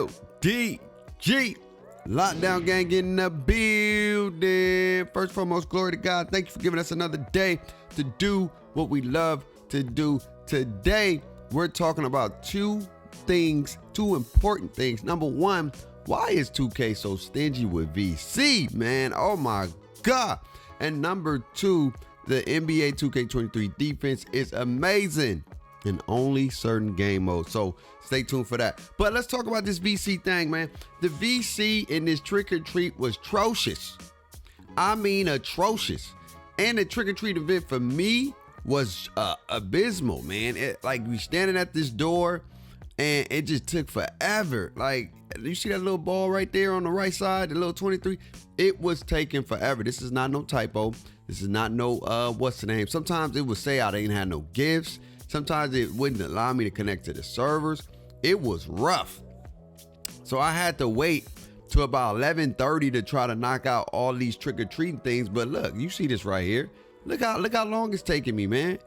LDG. Lockdown gang in the building. First and foremost, glory to God. Thank you for giving us another day to do what we love to do. Today, we're talking about two important things. Number one, why is 2K so stingy with VC, man? Oh my God. And number two, the NBA 2K23 defense is amazing in only certain game modes. So stay tuned for that. But let's talk about this VC thing, man. The VC in this trick or treat was atrocious. I mean, atrocious. And the trick or treat event for me was abysmal, man. Like, we standing at this door and it just took forever. Like, you see that little ball right there on the right side, the little 23? It was taking forever. This is not no typo. This is not no, what's the name? Sometimes it would say I didn't have no gifts. Sometimes it wouldn't allow me to connect to the servers. It was rough. So I had to wait to about 11:30 to try to knock out all these trick-or-treating things. But look, you see this right here. Look how long it's taking me, man.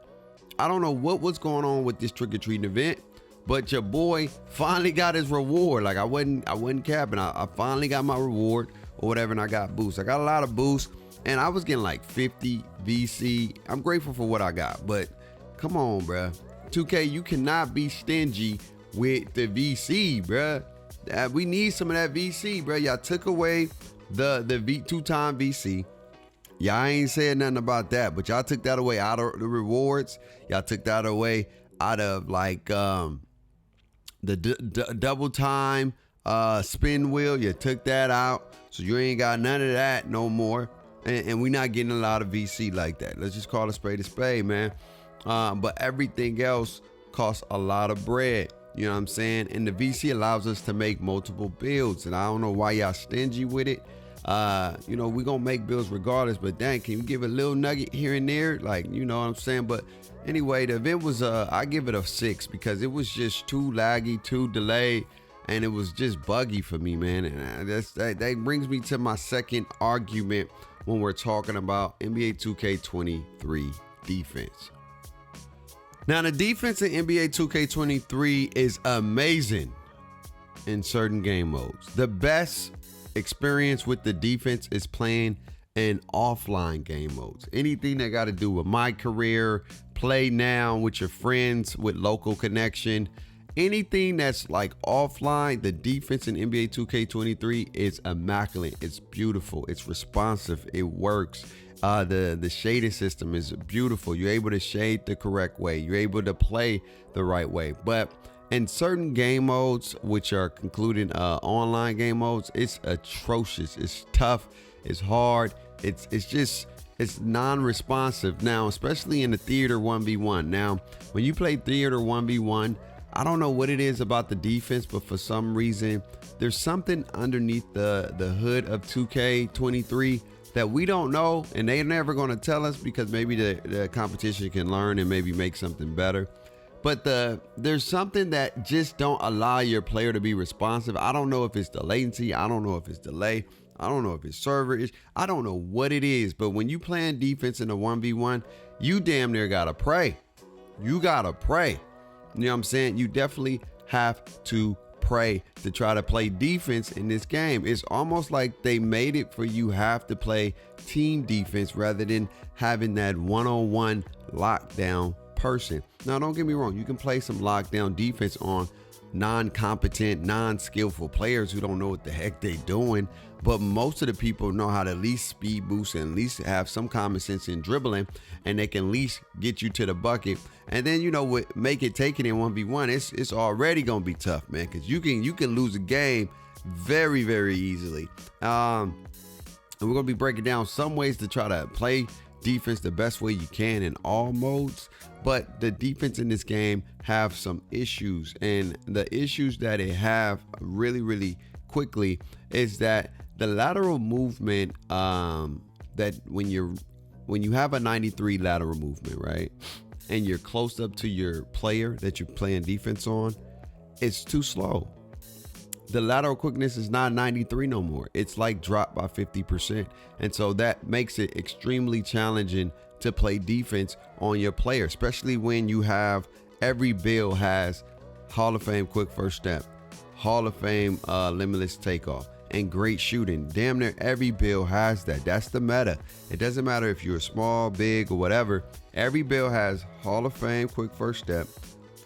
I don't know what was going on with this trick-or-treating event, but your boy finally got his reward. Like, I wasn't capping. I finally got my reward or whatever, and I got boosts. I got a lot of boosts, and I was getting like 50 VC. I'm grateful for what I got, but come on, bruh. 2K, you cannot be stingy with the VC, bruh. We need some of that VC, bruh. Y'all took away the two-time VC. Y'all ain't saying nothing about that, but y'all took that away out of the rewards. Y'all took that away out of like the double time spin wheel. You took that out, so you ain't got none of that no more. And we not getting a lot of VC like that. Let's just call a spade, man. But everything else costs a lot of bread. You know what I'm saying? And the VC allows us to make multiple builds. And I don't know why y'all stingy with it. We're going to make builds regardless. But dang, can you give a little nugget here and there? Like, you know what I'm saying? But anyway, the event was, I give it a 6 because it was just too laggy, too delayed. And it was just buggy for me, man. And that brings me to my second argument when we're talking about NBA 2K23 defense. Now, the defense in NBA 2K23 is amazing in certain game modes. The best experience with the defense is playing in offline game modes. Anything that got to do with my career, play now with your friends, with local connection, anything that's like offline, the defense in NBA 2K23 is immaculate. It's beautiful. It's responsive. It works. The shading system is beautiful. You're able to shade the correct way. You're able to play the right way. But in certain game modes, which are concluding online game modes, it's atrocious. It's tough. It's hard. It's non-responsive. Now, especially in the theater 1v1. Now, when you play theater 1v1, I don't know what it is about the defense, but for some reason, there's something underneath the hood of 2K23 that we don't know, and they're never going to tell us because maybe the competition can learn and maybe make something better. But there's something that just don't allow your player to be responsive. I don't know if it's the latency. I don't know if it's delay. I don't know if it's server is. I don't know what it is. But when you playing defense in a 1v1, you damn near gotta pray. You gotta pray. You know what I'm saying? You definitely have to pray to try to play defense in this game. It's almost like they made it for you have to play team defense rather than having that one-on-one lockdown person. Now, don't get me wrong. You can play some lockdown defense on non-competent, non-skillful players who don't know what the heck they doing. But most of the people know how to at least speed boost and at least have some common sense in dribbling, and they can at least get you to the bucket. And then, you know, with make it take it in 1v1, it's already gonna be tough, man, because you can lose a game very, very easily. And we're gonna be breaking down some ways to try to play defense the best way you can in all modes. But the defense in this game have some issues, and the issues that it have really, really quickly is that the lateral movement, that when you have a 93 lateral movement, right, and you're close up to your player that you're playing defense on, it's too slow. The lateral quickness is not 93 no more. It's like dropped by 50%. And so that makes it extremely challenging to play defense on your player, especially when you have every build has Hall of Fame quick first step, Hall of Fame limitless takeoff, and great shooting. Damn near every build has that. That's the meta. It doesn't matter if you're small, big, or whatever. Every build has Hall of Fame quick first step,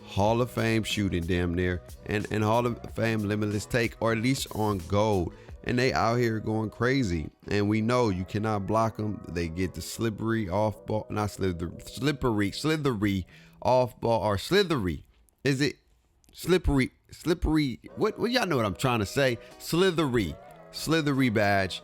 Hall of Fame shooting damn near, and Hall of Fame limitless take, or at least on gold. And they out here going crazy. And we know you cannot block them. They get the slippery off ball, not slithery off ball, or slithery. Is it slippery? What y'all know what I'm trying to say? Slithery badge,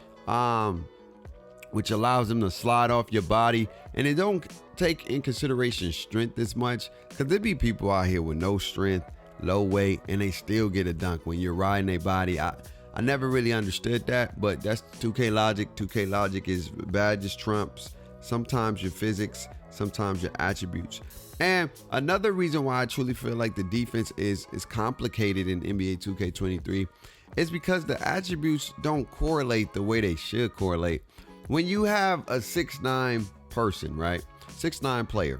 which allows them to slide off your body, and it don't take in consideration strength as much, because there be people out here with no strength, low weight, and they still get a dunk when you're riding their body. I never really understood that, but that's 2K logic. 2K logic is badges trumps sometimes your physics, sometimes your attributes. And another reason why I truly feel like the defense is complicated in NBA 2K23 is because the attributes don't correlate the way they should correlate. When you have a 6'9" person, right? 6'9" player,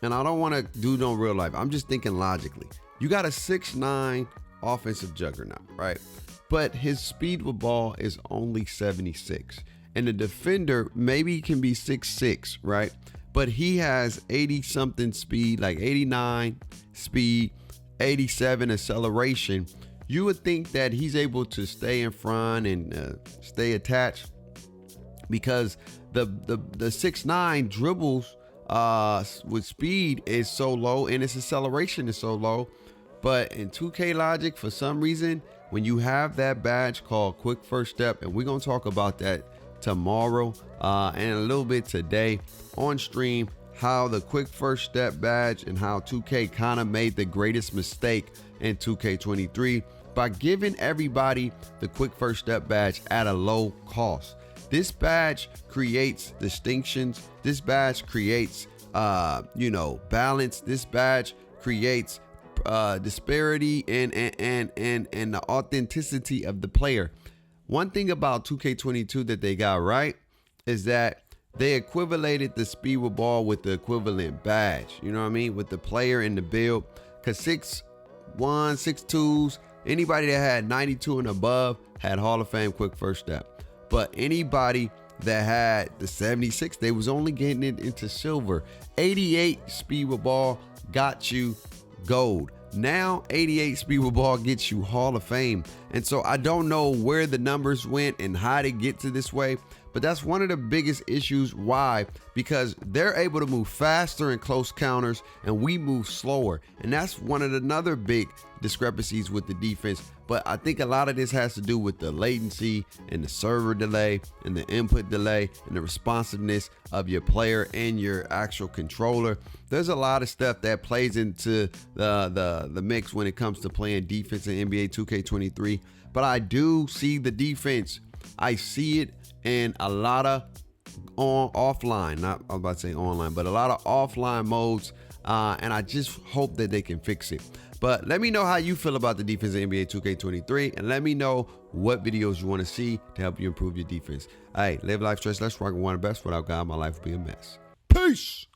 and I don't want to do no real life. I'm just thinking logically. You got a 6'9" offensive juggernaut, right? But his speed with ball is only 76. And the defender maybe can be 6'6", right? But he has 80 something speed, like 89 speed, 87 acceleration. You would think that he's able to stay in front and stay attached, because the 6'9" dribbles with speed is so low and its acceleration is so low. But in 2K logic, for some reason, when you have that badge called quick first step, and we're going to talk about that tomorrow and a little bit today on stream, how the quick first step badge and how 2K kind of made the greatest mistake in 2K23 by giving everybody the quick first step badge at a low cost. This badge creates distinctions. This badge creates balance. This badge creates disparity and the authenticity of the player. One thing about 2K22 that they got right is that they equivalated the speed with ball with the equivalent badge. You know what I mean? With the player in the build. Because 6'1", 6'2", anybody that had 92 and above had Hall of Fame quick first step. But anybody that had the 76, they was only getting it into silver. 88 speed with ball got you gold. Now 88 speed with ball gets you Hall of Fame. And so I don't know where the numbers went and how to get to this way, but that's one of the biggest issues. Why? Because they're able to move faster in close counters and we move slower. And that's one of the another big discrepancies with the defense. But I think a lot of this has to do with the latency and the server delay and the input delay and the responsiveness of your player and your actual controller. There's a lot of stuff that plays into the mix when it comes to playing defense in NBA 2K23. But I do see the defense. I see it in a lot of offline, not I was about to say online, but a lot of offline modes. And I just hope that they can fix it. But let me know how you feel about the defense in NBA 2K23, and let me know what videos you want to see to help you improve your defense. Hey, live life, stress less, rock, and one of the best. Without God, my life would be a mess. Peace.